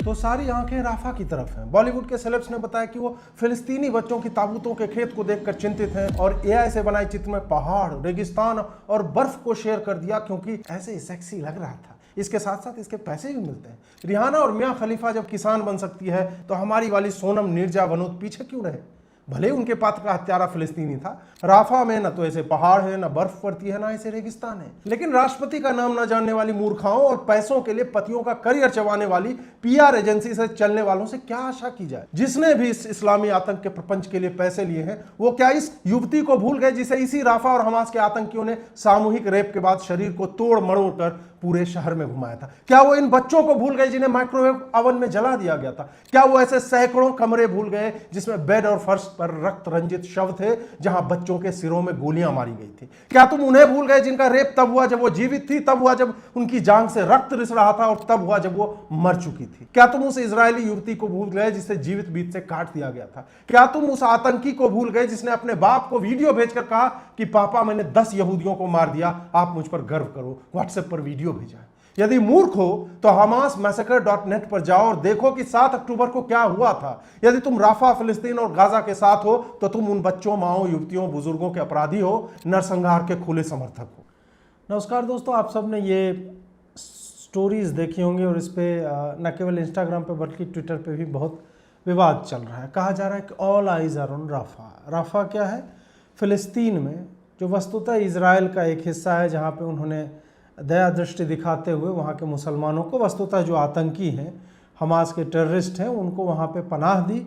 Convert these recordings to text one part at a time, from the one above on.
तो सारी आंखें राफा की तरफ हैं। बॉलीवुड के सेलेब्स ने बताया कि वो फिलिस्तीनी बच्चों की ताबूतों के खेत को देखकर चिंतित हैं और एआई से बनाई चित्र में पहाड़, रेगिस्तान और बर्फ को शेयर कर दिया क्योंकि ऐसे सेक्सी लग रहा था। इसके साथ साथ इसके पैसे भी मिलते हैं। रिहाना और मियां खलीफा जब किसान बन सकती है तो हमारी वाली सोनम नीरजा बनूत पीछे क्यों रहे? भले उनके पात्र का हत्यारा फिलिस्तीनी था। राफा में न तो ऐसे पहाड़ है, न बर्फ पड़ती है, ना ऐसे रेगिस्तान है। लेकिन राष्ट्रपति का नाम न जानने वाली मूर्खाओं और पैसों के लिए पतियों का करियर चबाने वाली पीआर एजेंसी से चलने वालों से क्या आशा की जाए? जिसने भी इस इस्लामी आतंक के प्रपंच के लिए पैसे लिए हैं, वो क्या इस युवती को भूल गए जिसे इसी राफा और हमास के आतंकियों ने सामूहिक रेप के बाद शरीर को तोड़ मरोड़ कर पूरे शहर में घुमाया था? क्या वो इन बच्चों को भूल गए जिन्हें माइक्रोवेव ओवन में जला दिया गया था? क्या वो ऐसे सैकड़ों कमरे भूल गए जिसमें बेड और फर्श पर रक्त रंजित शव थे, जहां बच्चों के सिरों में गोलियां मारी गई थी? क्या तुम उन्हें भूल गए जिनका रेप तब हुआ जब वो जीवित थी, तब हुआ जब उनकी जांघ से रक्त रिस रहा था, और तब हुआ जब वो मर चुकी थी? क्या तुम उस इजरायली युवती को भूल गए जिसे जीवित बीत से काट दिया गया था? क्या तुम उस आतंकी को भूल गए जिसने अपने बाप को वीडियो भेजकर कहा कि पापा मैंने 10 यहूदियों को मार दिया, आप मुझ पर गर्व करो, व्हाट्सएप पर वीडियो भेजा? यदि मूर्ख हो तो hamasmassacre.net पर जाओ और देखो कि 7 अक्टूबर को क्या हुआ था। यदि तुम राफा, फिलिस्तीन और गाजा के साथ हो तो तुम उन बच्चों, माओ, युवतियों, बुजुर्गों के अपराधी हो, नरसंहार के खुले समर्थक हो। नमस्कार दोस्तों, आप सब ने ये स्टोरीज देखी होंगी और इस पर न केवल इंस्टाग्राम पे बल्कि ट्विटर पे भी बहुत विवाद चल रहा है। कहा जा रहा है कि all eyes are on Rafah. Rafah क्या है? फिलिस्तीन में, जो वस्तुतः इजराइल का एक हिस्सा है, जहाँ पे उन्होंने दया दृष्टि दिखाते हुए वहाँ के मुसलमानों को, वस्तुतः जो आतंकी हैं, हमास के टेररिस्ट हैं, उनको वहाँ पे पनाह दी।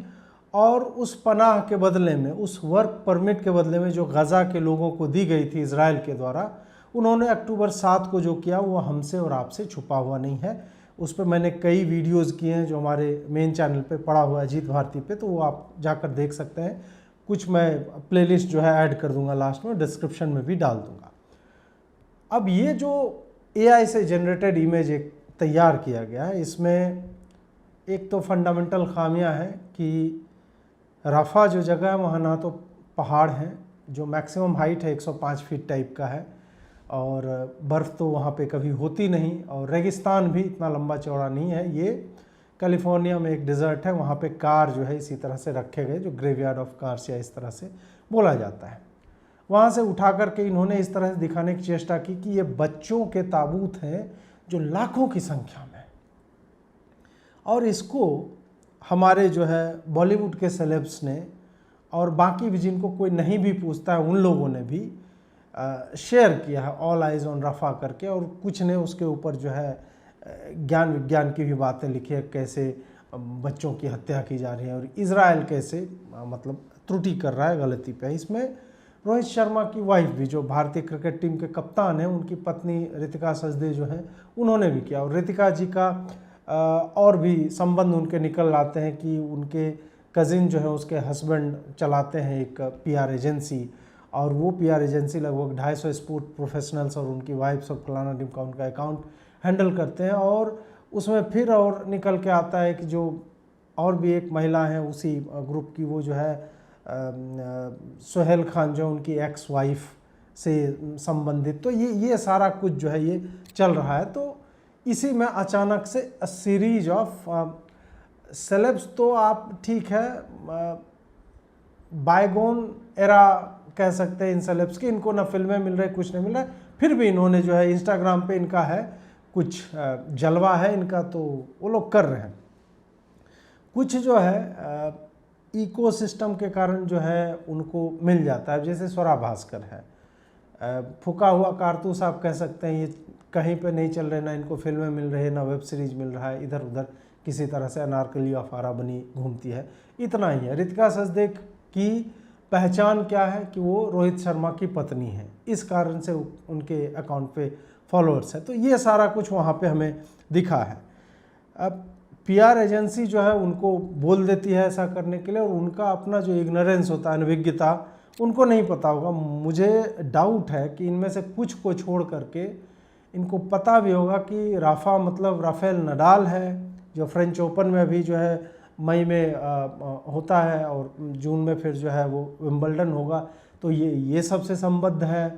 और उस पनाह के बदले में, उस वर्क परमिट के बदले में जो गज़ा के लोगों को दी गई थी इजराइल के द्वारा, उन्होंने अक्टूबर 7 को जो किया वो हमसे और आपसे छुपा हुआ नहीं है। उस पर मैंने कई वीडियोज़ किए हैं जो हमारे मेन चैनल पर पड़ा हुआ है, अजीत भारती पे, तो वो आप जाकर देख सकते हैं। कुछ मैं प्लेलिस्ट जो है ऐड कर दूंगा लास्ट में, डिस्क्रिप्शन में भी डाल दूंगा। अब ये जो एआई से जनरेटेड इमेज एक तैयार किया गया है, इसमें एक तो फंडामेंटल खामियां हैं कि राफा जो जगह है वहाँ ना तो पहाड़ हैं, जो मैक्सिमम हाइट है 105 फीट टाइप का है, और बर्फ़ तो वहाँ पे कभी होती नहीं, और रेगिस्तान भी इतना लंबा चौड़ा नहीं है। ये कैलिफोर्निया में एक डिज़र्ट है, वहाँ पे कार जो है इसी तरह से रखे गए, जो ग्रेवयार्ड ऑफ कार्स या इस तरह से बोला जाता है। वहाँ से उठा करके इन्होंने इस तरह से दिखाने की चेष्टा की कि ये बच्चों के ताबूत हैं जो लाखों की संख्या में, और इसको हमारे जो है बॉलीवुड के सेलेब्स ने और बाकी भी जिनको कोई नहीं भी पूछता है उन लोगों ने भी शेयर किया है ऑल आइज ऑन रफा करके, और कुछ ने उसके ऊपर जो है ज्ञान विज्ञान की भी बातें लिखी है, कैसे बच्चों की हत्या की जा रही है और इजराइल कैसे मतलब त्रुटि कर रहा है, गलती पे। इसमें रोहित शर्मा की वाइफ भी, जो भारतीय क्रिकेट टीम के कप्तान हैं, उनकी पत्नी रितिका सजदे जो हैं, उन्होंने भी किया। और रितिका जी का और भी संबंध उनके निकल आते हैं कि उनके कज़िन जो है उसके हस्बैंड चलाते हैं एक पीआर एजेंसी, और वो पीआर एजेंसी लगभग 250 स्पोर्ट प्रोफेशनल्स और उनकी वाइफ्स और फलाना टीम का उनका अकाउंट हैंडल करते हैं। और उसमें फिर और निकल के आता है कि जो और भी एक महिला है उसी ग्रुप की, वो जो है सोहेल खान, जो उनकी एक्स वाइफ से संबंधित। तो ये सारा कुछ जो है ये चल रहा है। तो इसी में अचानक से सीरीज ऑफ सेलेब्स, तो आप ठीक है बायगोन एरा कह सकते हैं इन सेलेब्स की, इनको ना फिल्में मिल रही, कुछ नहीं मिल रहा है, फिर भी इन्होंने जो है इंस्टाग्राम पे इनका है कुछ जलवा है इनका, तो वो लोग कर रहे हैं। कुछ जो है इकोसिस्टम के कारण जो है उनको मिल जाता है, जैसे स्वरा भास्कर है, फूका हुआ कारतूस आप कह सकते हैं, ये कहीं पे नहीं चल रहे, ना इनको फिल्में मिल रही है, ना वेब सीरीज मिल रहा है, इधर उधर किसी तरह से अनारकली अफारा बनी घूमती है, इतना ही है। रितिका सजदे की पहचान क्या है कि वो रोहित शर्मा की पत्नी है, इस कारण से उनके अकाउंट पे फॉलोअर्स है। तो ये सारा कुछ वहाँ पे हमें दिखा है। अब पीआर एजेंसी जो है उनको बोल देती है ऐसा करने के लिए, और उनका अपना जो इग्नोरेंस होता है, अनभिज्ञता, उनको नहीं पता होगा। मुझे डाउट है कि इनमें से कुछ को छोड़ करके इनको पता भी होगा कि राफा मतलब राफेल नडाल है, जो फ्रेंच ओपन में अभी जो है मई में होता है, और जून में फिर जो है वो विंबलडन होगा। तो ये सबसे संबद्ध है।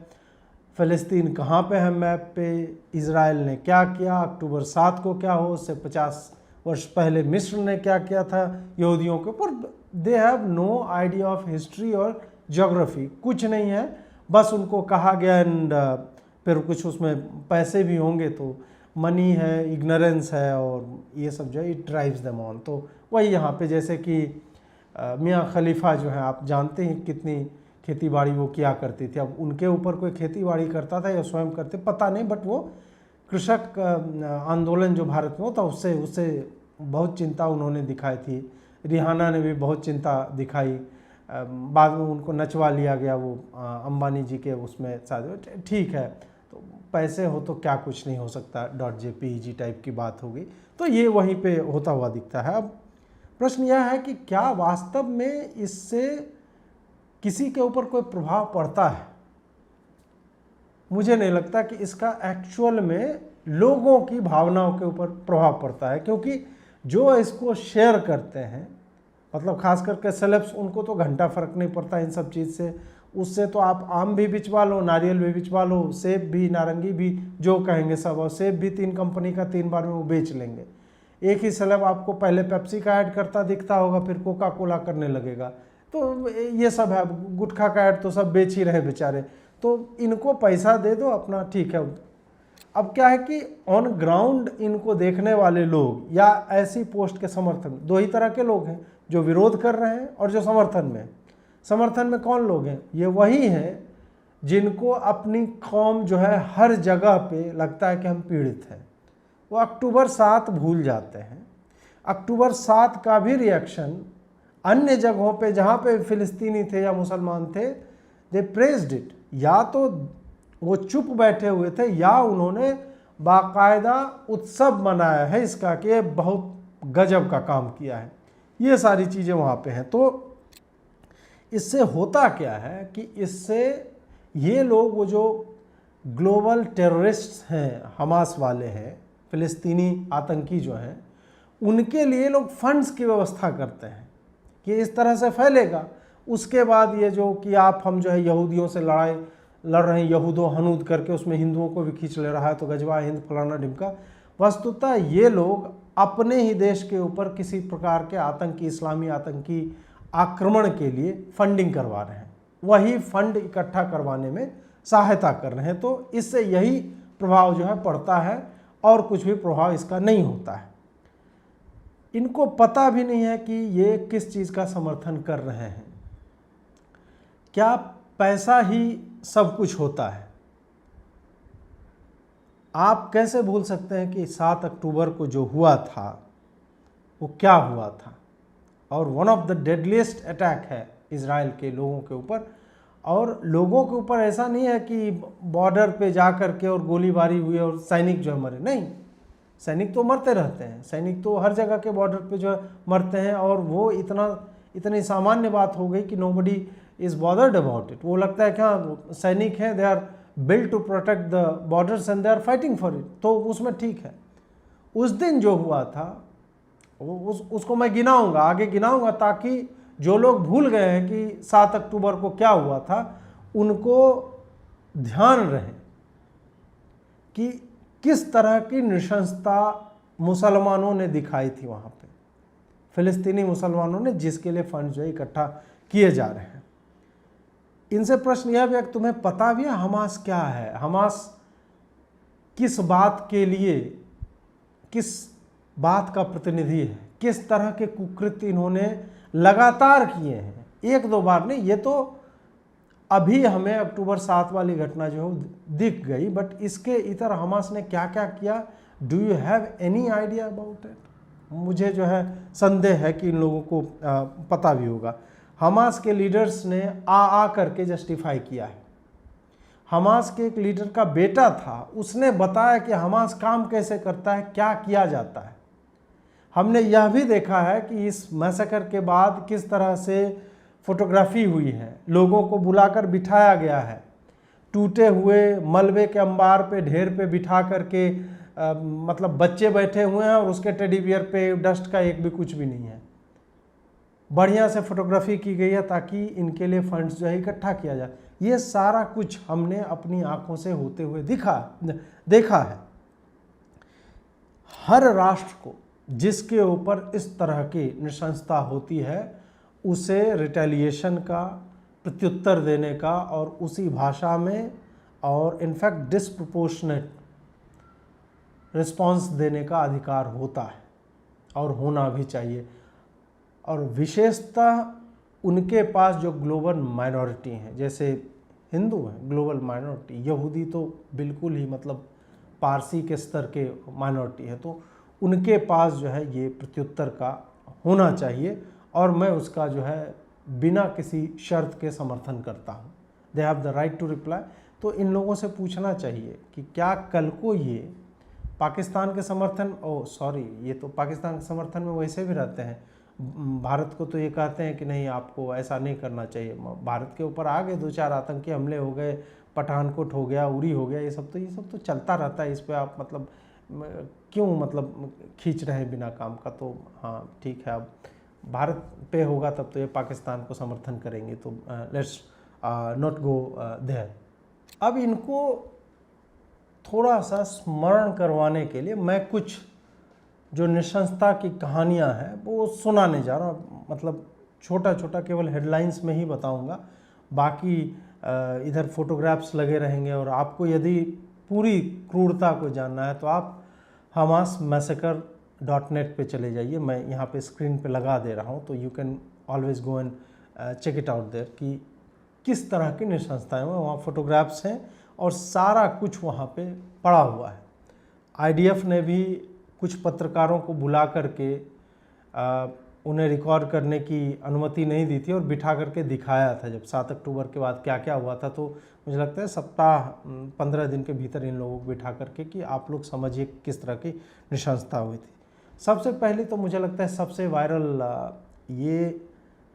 फ़लस्तीन कहाँ पे है मैप पे, इज़राइल ने क्या किया, अक्टूबर 7 को क्या हो, उससे 50 वर्ष पहले मिस्र ने क्या किया था यहूदियों के ऊपर। They have no idea of history और ज्योग्राफी, कुछ नहीं है, बस उनको कहा गया एंड फिर कुछ उसमें पैसे भी होंगे तो मनी है, इग्नोरेंस है और ये सब जो है इट ड्राइव्स देम ऑन। तो वही यहाँ पे जैसे कि मियाँ खलीफा जो है, आप जानते हैं कितनी खेती बाड़ी वो किया करती थी। अब उनके ऊपर कोई खेती बाड़ी करता था या स्वयं करते पता नहीं, बट वो कृषक आंदोलन जो भारत में होता उससे उससे बहुत चिंता उन्होंने दिखाई थी। रिहाना ने भी बहुत चिंता दिखाई, बाद में उनको नचवा लिया गया वो अंबानी जी के उसमें शायद। ठीक है, तो पैसे हो तो क्या कुछ नहीं हो सकता, .jpeg टाइप की बात होगी। तो ये वहीं पे होता हुआ दिखता है। अब प्रश्न यह है कि क्या वास्तव में इससे किसी के ऊपर कोई प्रभाव पड़ता है? मुझे नहीं लगता कि इसका एक्चुअल में लोगों की भावनाओं के ऊपर प्रभाव पड़ता है, क्योंकि जो इसको शेयर करते हैं, मतलब खास करके सेलेब्स, उनको तो घंटा फर्क नहीं पड़ता इन सब चीज़ से। उससे तो आप आम भी बिचवा लो, नारियल भी बिचवा लो, सेब भी, नारंगी भी, जो कहेंगे सब। और सेब भी 3 कंपनी का 3 बार में वो बेच लेंगे। एक ही सेलेब आपको पहले पेप्सी का ऐड करता दिखता होगा, फिर कोका कोला करने लगेगा। तो ये सब है, गुटखा का ऐड तो सब बेच ही रहे बेचारे। तो इनको पैसा दे दो अपना, ठीक है। अब क्या है कि ऑन ग्राउंड इनको देखने वाले लोग या ऐसी पोस्ट के समर्थन, 2 ही तरह के लोग हैं, जो विरोध कर रहे हैं और जो समर्थन में। समर्थन में कौन लोग हैं? ये वही हैं जिनको अपनी कौम जो है हर जगह पे लगता है कि हम पीड़ित हैं। वो अक्टूबर 7 भूल जाते हैं। अक्टूबर 7 का भी रिएक्शन अन्य जगहों पे जहाँ पे फिलिस्तीनी थे या मुसलमान थे, दे प्रेज्ड इट। या तो वो चुप बैठे हुए थे या उन्होंने बाकायदा उत्सव मनाया है इसका कि ये बहुत गजब का काम किया है। ये सारी चीज़ें वहाँ पे हैं। तो इससे होता क्या है कि इससे ये लोग, वो जो ग्लोबल टेररिस्ट हैं, हमास वाले हैं, फिलिस्तीनी आतंकी जो हैं, उनके लिए लोग फंड्स की व्यवस्था करते हैं कि इस तरह से फैलेगा। उसके बाद ये जो कि आप हम जो है यहूदियों से लड़ रहे हैं, यहूदो हनूद करके उसमें हिंदुओं को भी खींच ले रहा है, तो गजवा हिंद फलाना ढिमका। वस्तुतः ये लोग अपने ही देश के ऊपर किसी प्रकार के आतंकी, इस्लामी आतंकी आक्रमण के लिए फंडिंग करवा रहे हैं, वही फंड इकट्ठा करवाने में सहायता कर रहे हैं। तो इससे यही प्रभाव जो है पड़ता है और कुछ भी प्रभाव इसका नहीं होता है। इनको पता भी नहीं है कि ये किस चीज़ का समर्थन कर रहे हैं। क्या पैसा ही सब कुछ होता है? आप कैसे भूल सकते हैं कि 7 अक्टूबर को जो हुआ था वो क्या हुआ था? और one of the deadliest attack है इजराइल के लोगों के ऊपर। और लोगों के ऊपर ऐसा नहीं है कि बॉर्डर पे जा कर के और गोलीबारी हुई और सैनिक जो है मरे, नहीं। सैनिक तो मरते रहते हैं, सैनिक तो हर जगह के बॉर्डर पे जो है मरते हैं। और वो इतनी सामान्य बात हो गई कि nobody is bothered about it. वो लगता है कि हाँ सैनिक हैं, they are built to protect the borders and they are fighting for it, तो उसमें ठीक है। उस दिन जो हुआ था उसको मैं गिनाऊंगा, आगे गिनाऊंगा, ताकि जो लोग भूल गए हैं कि 7 अक्टूबर को क्या हुआ था, उनको ध्यान रहे कि किस तरह की नृशंसता मुसलमानों ने दिखाई थी वहाँ पे, फिलिस्तीनी मुसलमानों ने, जिसके लिए फंड जो है इकट्ठा किए जा रहे हैं। इनसे प्रश्न यह भी है कि तुम्हें पता भी है हमास क्या है? हमास किस बात के लिए, किस बात का प्रतिनिधि है? किस तरह के कुकृत्य इन्होंने लगातार किए हैं, 1-2 बार नहीं। ये तो अभी हमें अक्टूबर 7 वाली घटना जो है दिख गई, बट इसके इतर हमास ने क्या क्या किया, do you have any idea about it? मुझे जो है संदेह है कि इन लोगों को पता भी होगा। हमास के लीडर्स ने आ करके जस्टिफाई किया है। हमास के एक लीडर का बेटा था, उसने बताया कि हमास काम कैसे करता है, क्या किया जाता है। हमने यह भी देखा है कि इस मैसेकर के बाद किस तरह से फोटोग्राफी हुई है, लोगों को बुलाकर बिठाया गया है, टूटे हुए मलबे के अंबार पे, ढेर पे बिठा करके, मतलब बच्चे बैठे हुए हैं और उसके टेडी बियर पे डस्ट का एक भी कुछ भी नहीं है। बढ़िया से फोटोग्राफी की गई है ताकि इनके लिए फंड्स जो है इकट्ठा किया जाए। ये सारा कुछ हमने अपनी आंखों से होते हुए देखा है। हर राष्ट्र को जिसके ऊपर इस तरह की नृशंसता होती है उसे रिटेलिएशन का, प्रत्युत्तर देने का और उसी भाषा में और इनफैक्ट डिस्प्रपोर्शनेट रिस्पांस देने का अधिकार होता है और होना भी चाहिए। और विशेषतः उनके पास जो ग्लोबल माइनॉरिटी हैं, जैसे हिंदू हैं ग्लोबल माइनॉरिटी, यहूदी तो बिल्कुल ही मतलब पारसी के स्तर के माइनॉरिटी है, तो उनके पास जो है ये प्रत्युत्तर का होना चाहिए और मैं उसका जो है बिना किसी शर्त के समर्थन करता हूँ। They have the right to reply. तो इन लोगों से पूछना चाहिए कि क्या कल को ये पाकिस्तान के समर्थन, ये तो पाकिस्तान के समर्थन में वैसे भी रहते हैं, भारत को तो ये कहते हैं कि नहीं आपको ऐसा नहीं करना चाहिए। भारत के ऊपर आ गए 2-4 आतंकी हमले हो गए, पठानकोट हो गया, उरी हो गया, ये सब तो चलता रहता है। इस पे आप मतलब क्यों मतलब खींच रहे हैं बिना काम का। तो हाँ ठीक है, अब भारत पे होगा तब तो ये पाकिस्तान को समर्थन करेंगे, तो लेट्स नॉट गो देयर। अब इनको थोड़ा सा स्मरण करवाने के लिए मैं कुछ जो नृशंसता की कहानियां हैं वो सुनाने जा रहा हूँ। मतलब छोटा छोटा केवल हेडलाइंस में ही बताऊंगा, बाकी इधर फोटोग्राफ्स लगे रहेंगे। और आपको यदि पूरी क्रूरता को जानना है तो आप hamasmassacre.net पे चले जाइए, मैं यहाँ पे स्क्रीन पे लगा दे रहा हूँ, तो you can always go and check it out there कि किस तरह की नृशंसताएँ हैं। वहाँ फोटोग्राफ्स हैं और सारा कुछ वहाँ पे पड़ा हुआ है। IDF ने भी कुछ पत्रकारों को बुला करके उन्हें रिकॉर्ड करने की अनुमति नहीं दी थी और बिठा करके दिखाया था जब 7 अक्टूबर के बाद क्या क्या हुआ था। तो मुझे लगता है सप्ताह 15 दिन के भीतर इन लोगों को बिठा करके कि आप लोग समझिए किस तरह की नृशंसता हुई थी। सबसे पहले तो मुझे लगता है सबसे वायरल ये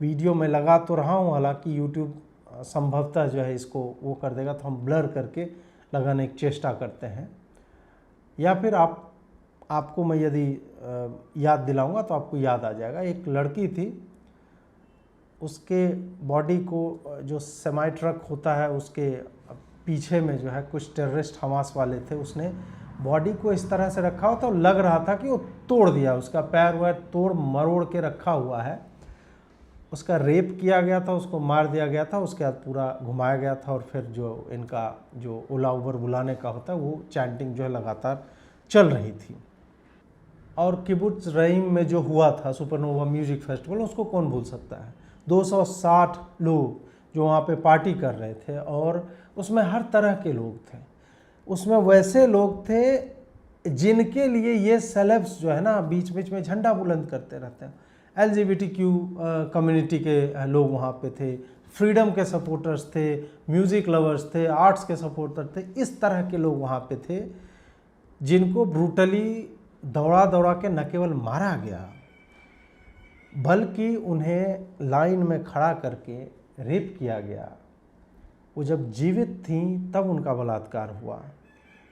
वीडियो मैं लगा तो रहा हूँ, हालांकि यूट्यूब संभवतः जो है इसको वो कर देगा, तो हम ब्लर करके लगाने की चेष्टा करते हैं, या फिर आपको मैं यदि याद दिलाऊंगा तो आपको याद आ जाएगा। एक लड़की थी, उसके बॉडी को जो सेमी ट्रक होता है उसके पीछे में जो है कुछ टेररिस्ट हमास वाले थे, उसने बॉडी को इस तरह से रखा हुआ था, लग रहा था कि वो तोड़ दिया, उसका पैर वैर तोड़ मरोड़ के रखा हुआ है। उसका रेप किया गया था, उसको मार दिया गया था, उसके बाद पूरा घुमाया गया था और फिर जो इनका जो ओला उबर बुलाने का होता है वो चैंटिंग जो है लगातार चल रही थी। और किबुत्ज रहीम में जो हुआ था सुपरनोवा म्यूजिक फेस्टिवल, उसको कौन भूल सकता है। 260 लोग जो वहाँ पे पार्टी कर रहे थे और उसमें हर तरह के लोग थे। उसमें वैसे लोग थे जिनके लिए ये सेलेब्स जो है ना बीच बीच में झंडा बुलंद करते रहते हैं। LGBTQ कम्युनिटी के लोग वहाँ पे थे, फ्रीडम के सपोर्टर्स थे, म्यूज़िक लवर्स थे, आर्ट्स के सपोर्टर थे। इस तरह के लोग वहाँ पे थे जिनको ब्रूटली दौड़ा दौड़ा के न केवल मारा गया बल्कि उन्हें लाइन में खड़ा करके रेप किया गया। वो जब जीवित थीं तब उनका बलात्कार हुआ,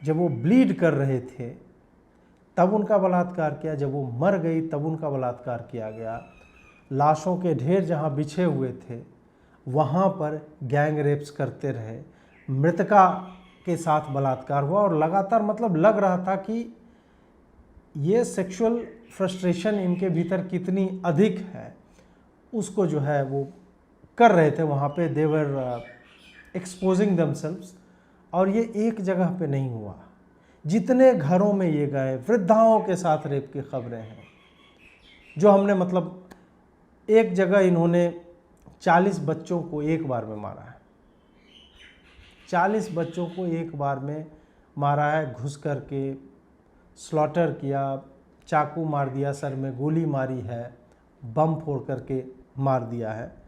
जब वो ब्लीड कर रहे थे तब उनका बलात्कार किया, जब वो मर गई तब उनका बलात्कार किया गया। लाशों के ढेर जहाँ बिछे हुए थे वहाँ पर गैंग रेप्स करते रहे, मृतका के साथ बलात्कार हुआ और लगातार मतलब लग रहा था कि ये सेक्सुअल फ्रस्ट्रेशन इनके भीतर कितनी अधिक है उसको जो है वो कर रहे थे वहाँ पे। दे वर एक्सपोजिंग देमसेल्व्स। और ये एक जगह पे नहीं हुआ, जितने घरों में ये गए वृद्धाओं के साथ रेप की खबरें हैं जो हमने मतलब एक जगह इन्होंने 40 बच्चों को एक बार में मारा है। 40 बच्चों को एक बार में मारा है, घुस करके स्लॉटर किया, चाकू मार दिया, सर में गोली मारी है, बम फोड़ करके मार दिया है।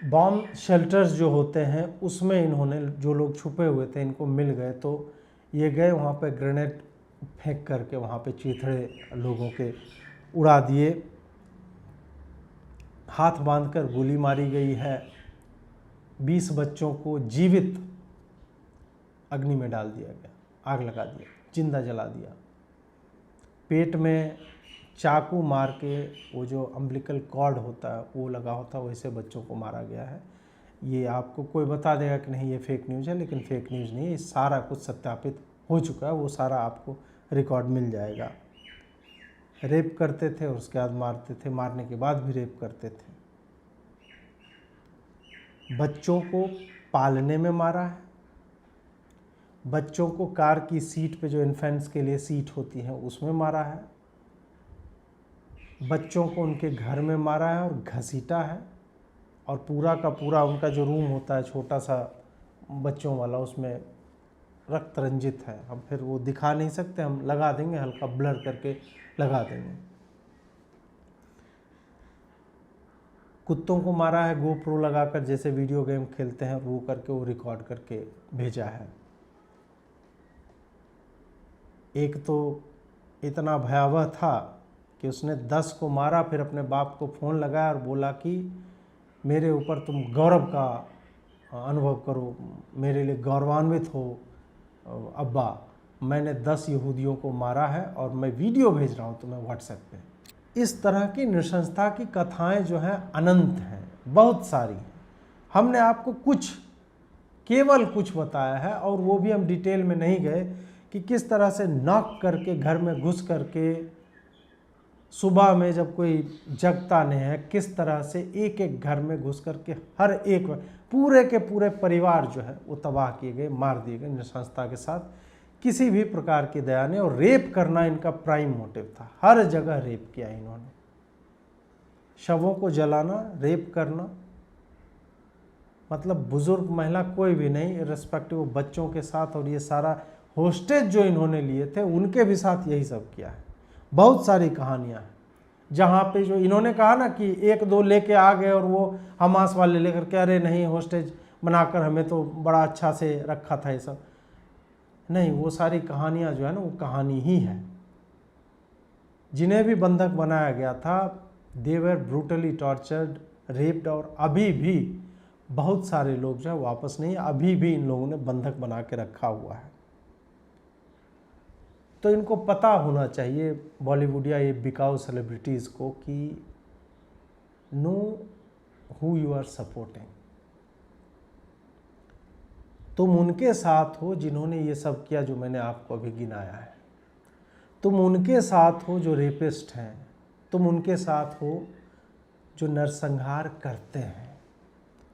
बॉम्ब शेल्टर्स जो होते हैं उसमें इन्होंने, जो लोग छुपे हुए थे इनको मिल गए तो ये गए वहाँ पे ग्रेनेड फेंक करके वहाँ पे चीथड़े लोगों के उड़ा दिए। हाथ बांधकर गोली मारी गई है। 20 बच्चों को जीवित अग्नि में डाल दिया गया, आग लगा दिया, जिंदा जला दिया। पेट में चाकू मार के वो जो अम्बिलिकल कॉर्ड होता है वो लगा होता है, वैसे बच्चों को मारा गया है। ये आपको कोई बता देगा कि नहीं ये फेक न्यूज़ है, लेकिन फेक न्यूज़ नहीं है, ये सारा कुछ सत्यापित हो चुका है, वो सारा आपको रिकॉर्ड मिल जाएगा। रेप करते थे और उसके बाद मारते थे, मारने के बाद भी रेप करते थे। बच्चों को पालने में मारा है, बच्चों को कार की सीट पे जो इन्फेंट्स के लिए सीट होती है उसमें मारा है, बच्चों को उनके घर में मारा है और घसीटा है, और पूरा का पूरा उनका जो रूम होता है छोटा सा बच्चों वाला, उसमें रक्त रंजित है। हम फिर वो दिखा नहीं सकते, हम लगा देंगे, हल्का ब्लर करके लगा देंगे। कुत्तों को मारा है गोप्रो लगाकर, जैसे वीडियो गेम खेलते हैं वो करके, वो रिकॉर्ड करके भेजा है। एक तो इतना भयावह था कि उसने 10 को मारा, फिर अपने बाप को फ़ोन लगाया और बोला कि मेरे ऊपर तुम गौरव का अनुभव करो, मेरे लिए गौरवान्वित हो अब्बा, मैंने 10 यहूदियों को मारा है और मैं वीडियो भेज रहा हूँ तुम्हें व्हाट्सएप पे। इस तरह की नृशंसता की कथाएं जो हैं अनंत हैं, बहुत सारी हैं। हमने आपको केवल कुछ बताया है, और वो भी हम डिटेल में नहीं गए कि किस तरह से नॉक करके घर में घुस करके सुबह में जब कोई जगता नहीं है, किस तरह से एक एक घर में घुस करके हर एक पूरे के पूरे परिवार जो है वो तबाह किए गए, मार दिए गए नृशंसता के साथ, किसी भी प्रकार की दया नहीं। और रेप करना इनका प्राइम मोटिव था, हर जगह रेप किया इन्होंने, शवों को जलाना, रेप करना, मतलब बुजुर्ग महिला कोई भी नहीं, रिस्पेक्टिव बच्चों के साथ। और ये सारा होस्टेज जो इन्होंने लिए थे उनके भी साथ यही सब किया है। बहुत सारी कहानियां हैं जहाँ पे जो इन्होंने कहा ना कि 1-2 लेके आ गए और वो हमास वाले लेकर के, अरे नहीं होस्टेज बनाकर हमें तो बड़ा अच्छा से रखा था, ये सब नहीं, वो सारी कहानियां जो है ना वो कहानी ही है। जिन्हें भी बंधक बनाया गया था, दे वर ब्रूटली टॉर्चर्ड, रेप्ड, और अभी भी बहुत सारे लोग जो है वापस नहीं, अभी भी इन लोगों ने बंधक बना के रखा हुआ है। तो इनको पता होना चाहिए बॉलीवुड या ये बिकाऊ सेलिब्रिटीज़ को कि know who you are supporting. तुम उनके साथ हो जिन्होंने ये सब किया जो मैंने आपको अभी गिनाया है, तुम उनके साथ हो जो रेपिस्ट हैं, तुम उनके साथ हो जो नरसंहार करते हैं,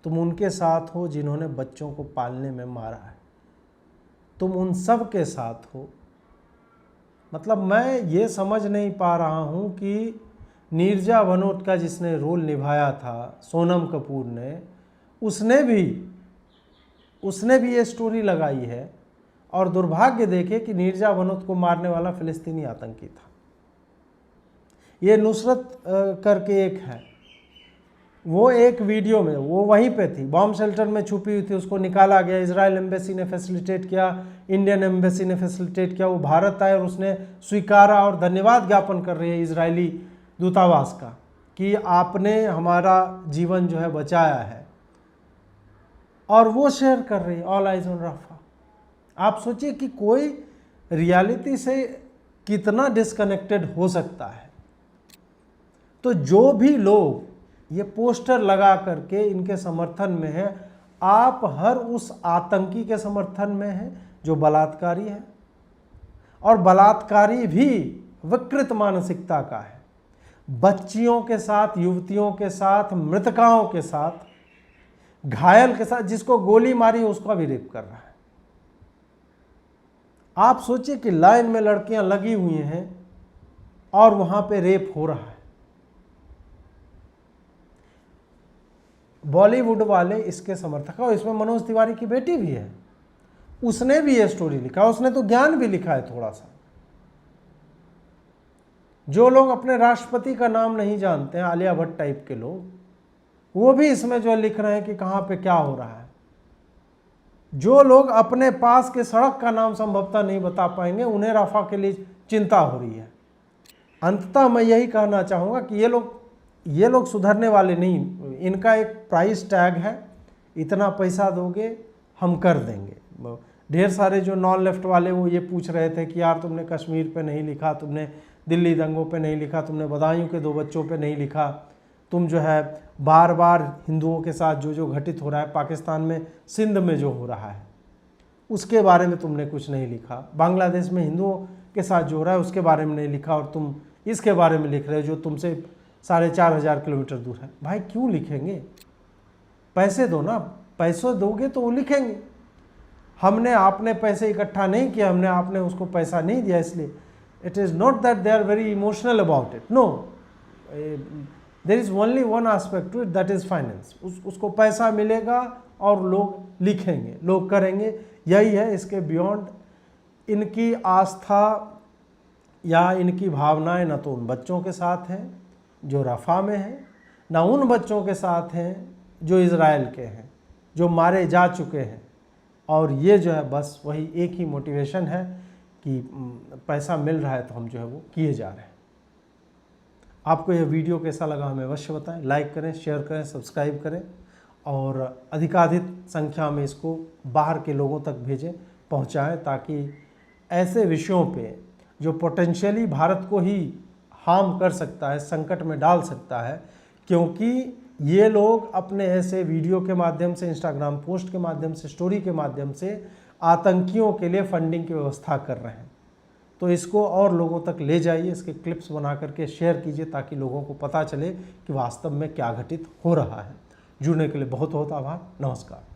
तुम उनके साथ हो जिन्होंने बच्चों को पालने में मारा है, तुम उन सब के साथ हो। मतलब मैं ये समझ नहीं पा रहा हूँ कि नीरजा भनोट का जिसने रोल निभाया था, सोनम कपूर ने, उसने भी ये स्टोरी लगाई है। और दुर्भाग्य देखे कि नीरजा भनोट को मारने वाला फिलिस्तीनी आतंकी था। ये नुसरत करके एक है, वो एक वीडियो में, वो वहीं पे थी, बॉम्ब शेल्टर में छुपी हुई थी, उसको निकाला गया, इजराइल एम्बेसी ने फैसिलिटेट किया, इंडियन एम्बेसी ने फैसिलिटेट किया, वो भारत आए और उसने स्वीकारा और धन्यवाद ज्ञापन कर रही है इजरायली दूतावास का कि आपने हमारा जीवन जो है बचाया है, और वो शेयर कर रही है, ऑल आइज ऑन रफा। आप सोचिए कि कोई रियलिटी से कितना डिस्कनेक्टेड हो सकता है। तो जो भी लोग ये पोस्टर लगा करके इनके समर्थन में है, आप हर उस आतंकी के समर्थन में हैं जो बलात्कारी है, और बलात्कारी भी विकृत मानसिकता का है, बच्चियों के साथ, युवतियों के साथ, मृतकाओं के साथ, घायल के साथ, जिसको गोली मारी उसका भी रेप कर रहा है। आप सोचिए कि लाइन में लड़कियां लगी हुई हैं और वहां पे रेप हो रहा है। बॉलीवुड वाले इसके समर्थक हैं, और इसमें मनोज तिवारी की बेटी भी है, उसने भी ये स्टोरी लिखा, उसने तो ज्ञान भी लिखा है थोड़ा सा। जो लोग अपने राष्ट्रपति का नाम नहीं जानते हैं, आलिया भट्ट टाइप के लोग, वो भी इसमें जो लिख रहे हैं कि कहाँ पे क्या हो रहा है। जो लोग अपने पास के सड़क का नाम संभवतः नहीं बता पाएंगे, उन्हें रफा के लिए चिंता हो रही है। अंततः मैं यही कहना चाहूँगा कि ये लोग सुधरने वाले नहीं। इनका एक प्राइस टैग है, इतना पैसा दोगे हम कर देंगे। ढेर सारे जो नॉन लेफ्ट वाले वो ये पूछ रहे थे कि यार तुमने कश्मीर पे नहीं लिखा, तुमने दिल्ली दंगों पे नहीं लिखा, तुमने बदायूं के 2 बच्चों पे नहीं लिखा, तुम जो है बार बार हिंदुओं के साथ जो घटित हो रहा है, पाकिस्तान में सिंध में जो हो रहा है उसके बारे में तुमने कुछ नहीं लिखा, बांग्लादेश में हिंदुओं के साथ जो हो रहा है उसके बारे में नहीं लिखा, और तुम इसके बारे में लिख रहे हो जो तुमसे 4,500 किलोमीटर दूर है। भाई क्यों लिखेंगे? पैसे दो ना, पैसे दोगे तो वो लिखेंगे। हमने आपने पैसे इकट्ठा नहीं किया, आपने उसको पैसा नहीं दिया, इसलिए it is not that they are very emotional about it, no, there is only one aspect to it, that is finance. उसको पैसा मिलेगा और लोग लिखेंगे, लोग करेंगे, यही है। इसके बियॉन्ड इनकी आस्था या इनकी भावनाएं न तो उन बच्चों के साथ हैं जो रफ़ा में हैं, ना उन बच्चों के साथ हैं जो इज़राइल के हैं, जो मारे जा चुके हैं। और ये जो है बस वही एक ही मोटिवेशन है कि पैसा मिल रहा है तो हम जो है वो किए जा रहे हैं। आपको यह वीडियो कैसा लगा हमें अवश्य बताएं, लाइक करें, शेयर करें, सब्सक्राइब करें और अधिकाधिक संख्या में इसको बाहर के लोगों तक भेजें, पहुंचाएं, ताकि ऐसे विषयों पे जो पोटेंशियली भारत को ही हार्म कर सकता है, संकट में डाल सकता है, क्योंकि ये लोग अपने ऐसे वीडियो के माध्यम से, इंस्टाग्राम पोस्ट के माध्यम से, स्टोरी के माध्यम से आतंकियों के लिए फंडिंग की व्यवस्था कर रहे हैं। तो इसको और लोगों तक ले जाइए, इसके क्लिप्स बना करके शेयर कीजिए ताकि लोगों को पता चले कि वास्तव में क्या घटित हो रहा है। जुड़ने के लिए बहुत बहुत आभार। नमस्कार।